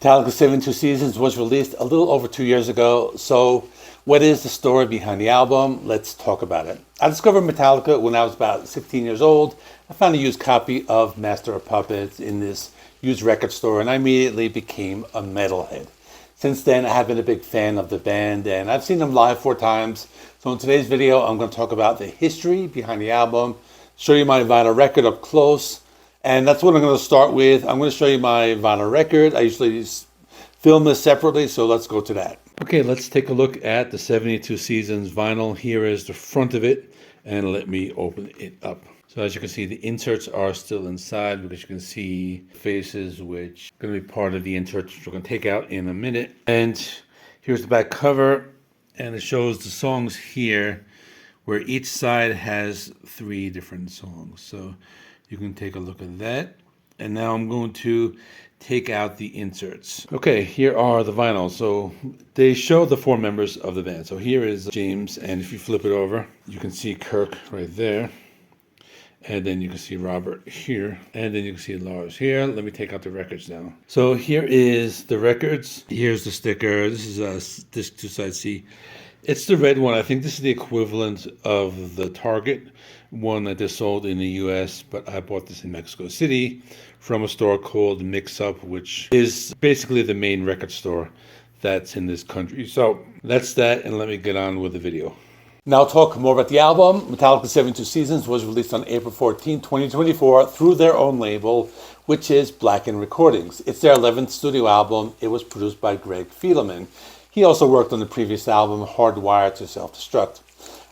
Metallica 72 Seasons was released a little over 2 years ago. So what is the story behind the album? Let's talk about it. I discovered Metallica when I was about 16 years old. I found a used copy of Master of Puppets in this used record store, and I immediately became a metalhead. Since then, I have been a big fan of the band, and I've seen them live 4 times. So in today's video, I'm going to talk about the history behind the album, show you my vinyl record up close, and that's what I'm going to start with. I'm going to show you my vinyl record. I usually film this separately, so let's go to that. Okay, let's take a look at the 72 Seasons vinyl. Here is the front of it, and let me open it up. So as you can see, the inserts are still inside because you can see faces, which are going to be part of the inserts, which we're going to take out in a minute. And here's the back cover, and it shows the songs here, where each side has 3 different songs. So you can take a look at that. And now I'm going to take out the inserts. Okay, here are the vinyls. So they show the 4 members of the band. So here is James, and if you flip it over, you can see Kirk right there. And then you can see Robert here. And then you can see Lars here. Let me take out the records now. So here is the records. Here's the sticker. This is disc 2 side C. It's the red one. I think this is the equivalent of the Target one that they sold in the US, but I bought this in Mexico City from a store called Mix Up, which is basically the main record store that's in this country. So that's that, and let me get on with the video. Now I'll talk more about the album. Metallica 72 Seasons was released on April 14, 2024 through their own label, which is Blackened Recordings. It's their 11th studio album. It was produced by Greg Fiedelman. He also worked on the previous album, Hardwired to Self-Destruct.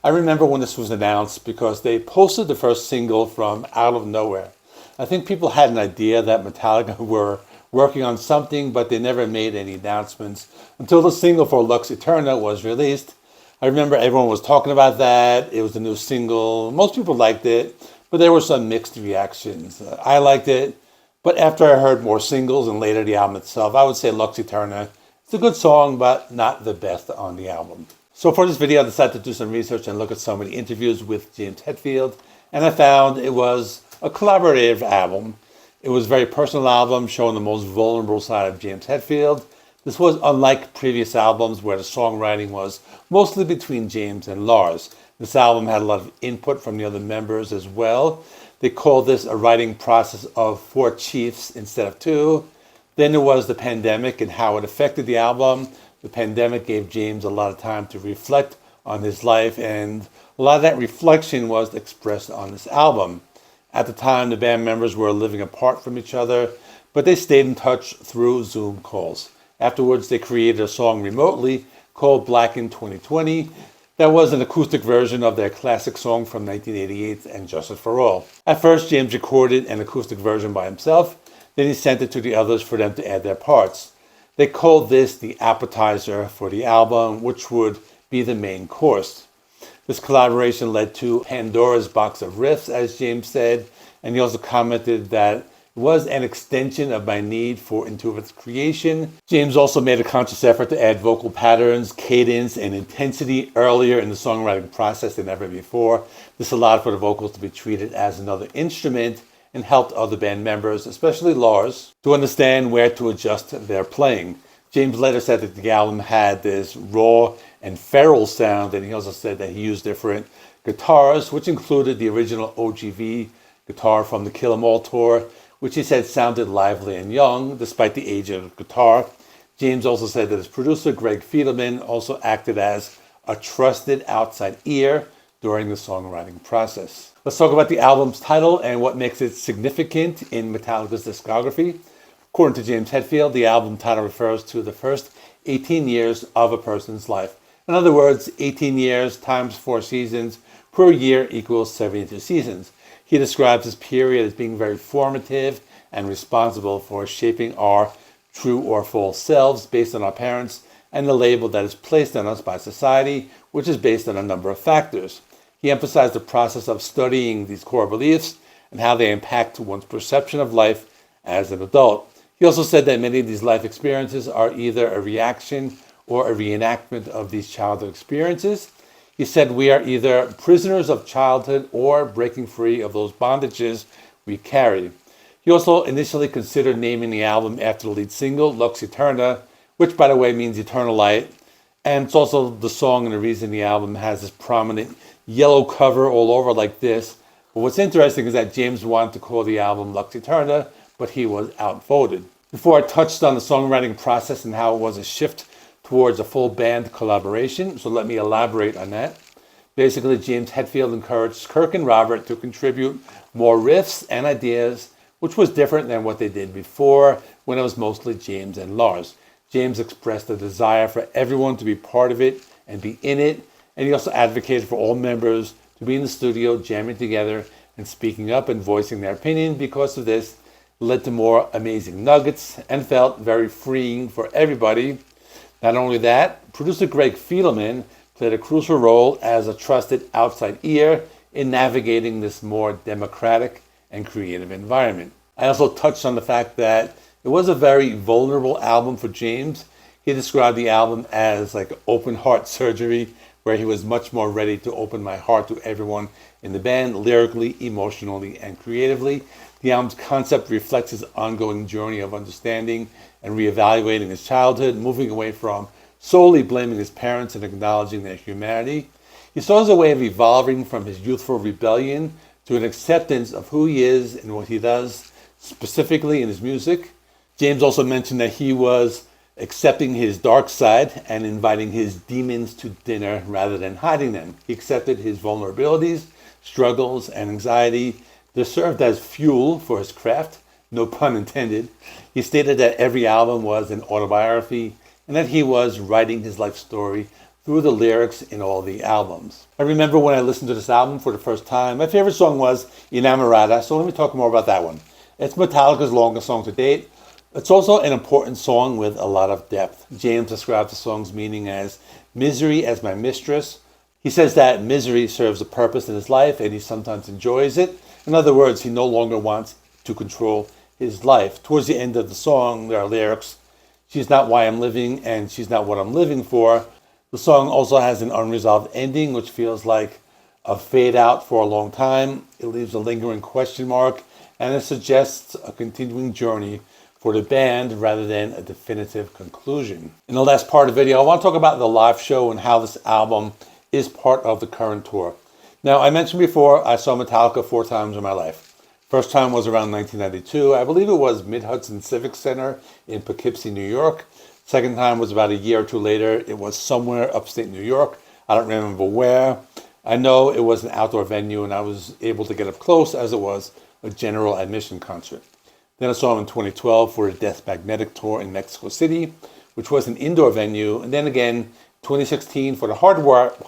I remember when this was announced because they posted the first single from out of nowhere. I think people had an idea that Metallica were working on something, but they never made any announcements until the single for Lux Eterna was released. I remember everyone was talking about that. It was a new single. Most people liked it, but there were some mixed reactions. I liked it, but after I heard more singles and later the album itself, I would say Lux Eterna. It's a good song, but not the best on the album. So for this video, I decided to do some research and look at some of the interviews with James Hetfield, and I found it was a collaborative album. It was a very personal album, showing the most vulnerable side of James Hetfield. This was unlike previous albums where the songwriting was mostly between James and Lars. This album had a lot of input from the other members as well. They called this a writing process of 4 chiefs instead of 2. Then there was the pandemic and how it affected the album. The pandemic gave James a lot of time to reflect on his life, and a lot of that reflection was expressed on this album. At the time, the band members were living apart from each other, but they stayed in touch through Zoom calls. Afterwards, they created a song remotely called Blackened 2020. That was an acoustic version of their classic song from 1988, And Justice for All. At first, James recorded an acoustic version by himself. Then he sent it to the others for them to add their parts. They called this the appetizer for the album, which would be the main course. This collaboration led to Pandora's box of riffs, as James said, and he also commented that it was an extension of my need for intuitive creation. James also made a conscious effort to add vocal patterns, cadence, and intensity earlier in the songwriting process than ever before. This allowed for the vocals to be treated as another instrument and helped other band members, especially Lars, to understand where to adjust their playing. James later said that the album had this raw and feral sound, and he also said that he used different guitars, which included the original OGV guitar from the Kill 'Em All tour, which he said sounded lively and young, despite the age of the guitar. James also said that his producer, Greg Fiedelman, also acted as a trusted outside ear during the songwriting process. Let's talk about the album's title and what makes it significant in Metallica's discography. According to James Hetfield, the album title refers to the first 18 years of a person's life. In other words, 18 years times 4 seasons per year equals 72 seasons. He describes this period as being very formative and responsible for shaping our true or false selves based on our parents and the label that is placed on us by society, which is based on a number of factors. He emphasized the process of studying these core beliefs and how they impact one's perception of life as an adult. He also said that many of these life experiences are either a reaction or a reenactment of these childhood experiences. He said we are either prisoners of childhood or breaking free of those bondages we carry. He also initially considered naming the album after the lead single, Lux Eterna, which by the way means eternal light. And it's also the song and the reason the album has this prominent yellow cover all over like this. But what's interesting is that James wanted to call the album Lux Eterna, but he was outvoted. Before I touched on the songwriting process and how it was a shift towards a full band collaboration, so let me elaborate on that. Basically, James Hetfield encouraged Kirk and Robert to contribute more riffs and ideas, which was different than what they did before when it was mostly James and Lars. James expressed a desire for everyone to be part of it and be in it, and he also advocated for all members to be in the studio jamming together and speaking up and voicing their opinion. Because of this, it led to more amazing nuggets and felt very freeing for everybody. Not only that, producer Greg Fiedelman played a crucial role as a trusted outside ear in navigating this more democratic and creative environment. I also touched on the fact that it was a very vulnerable album for James. He described the album as like open heart surgery, where he was much more ready to open my heart to everyone in the band, lyrically, emotionally, and creatively. The album's concept reflects his ongoing journey of understanding and reevaluating his childhood, moving away from solely blaming his parents and acknowledging their humanity. He saw it as a way of evolving from his youthful rebellion to an acceptance of who he is and what he does, specifically in his music. James also mentioned that he was accepting his dark side and inviting his demons to dinner rather than hiding them. He accepted his vulnerabilities, struggles, and anxiety. They served as fuel for his craft, no pun intended. He stated that every album was an autobiography and that he was writing his life story through the lyrics in all the albums. I remember when I listened to this album for the first time, my favorite song was Inamorata, so let me talk more about that one. It's Metallica's longest song to date. It's also an important song with a lot of depth. James describes the song's meaning as misery as my mistress. He says that misery serves a purpose in his life and he sometimes enjoys it. In other words, he no longer wants to control his life. Towards the end of the song, there are lyrics, she's not why I'm living and she's not what I'm living for. The song also has an unresolved ending, which feels like a fade out for a long time. It leaves a lingering question mark, and it suggests a continuing journey for the band rather than a definitive conclusion. In the last part of the video, I want to talk about the live show and how this album is part of the current tour. Now, I mentioned before, I saw Metallica 4 times in my life. First time was around 1992. I believe it was Mid-Hudson Civic Center in Poughkeepsie, New York. Second time was about a year or two later. It was somewhere upstate New York. I don't remember where. I know it was an outdoor venue and I was able to get up close as it was a general admission concert. Then I saw him in 2012 for the Death Magnetic Tour in Mexico City, which was an indoor venue. And then again, 2016 for the Hardwired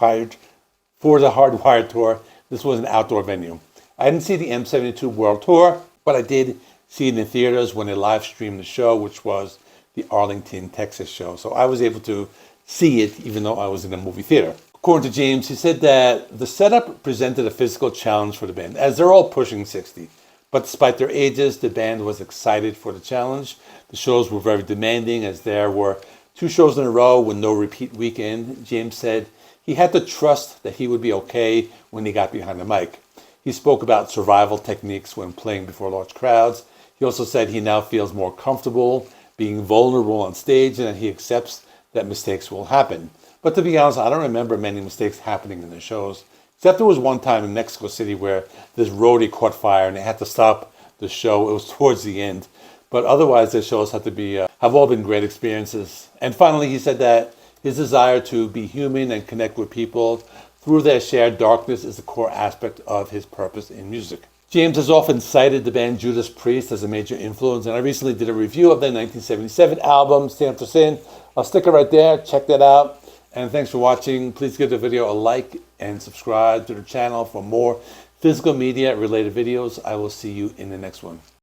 Tour. This was an outdoor venue. I didn't see the M72 World Tour, but I did see it in theaters when they live streamed the show, which was the Arlington, Texas show. So I was able to see it even though I was in a movie theater. According to James, he said that the setup presented a physical challenge for the band, as they're all pushing 60. But despite their ages, the band was excited for the challenge. The shows were very demanding, as there were 2 shows in a row with no repeat weekend. James said he had to trust that he would be okay when he got behind the mic. He spoke about survival techniques when playing before large crowds. He also said he now feels more comfortable being vulnerable on stage and that he accepts that mistakes will happen. But to be honest, I don't remember many mistakes happening in the shows, except there was one time in Mexico City where this roadie caught fire and they had to stop the show. It was towards the end. But otherwise, the shows have all been great experiences. And finally, he said that his desire to be human and connect with people through their shared darkness is the core aspect of his purpose in music. James has often cited the band Judas Priest as a major influence, and I recently did a review of their 1977 album, Stand for Sin. I'll stick it right there. Check that out. And thanks for watching. Please give the video a like and subscribe to the channel for more physical media related videos. I will see you in the next one.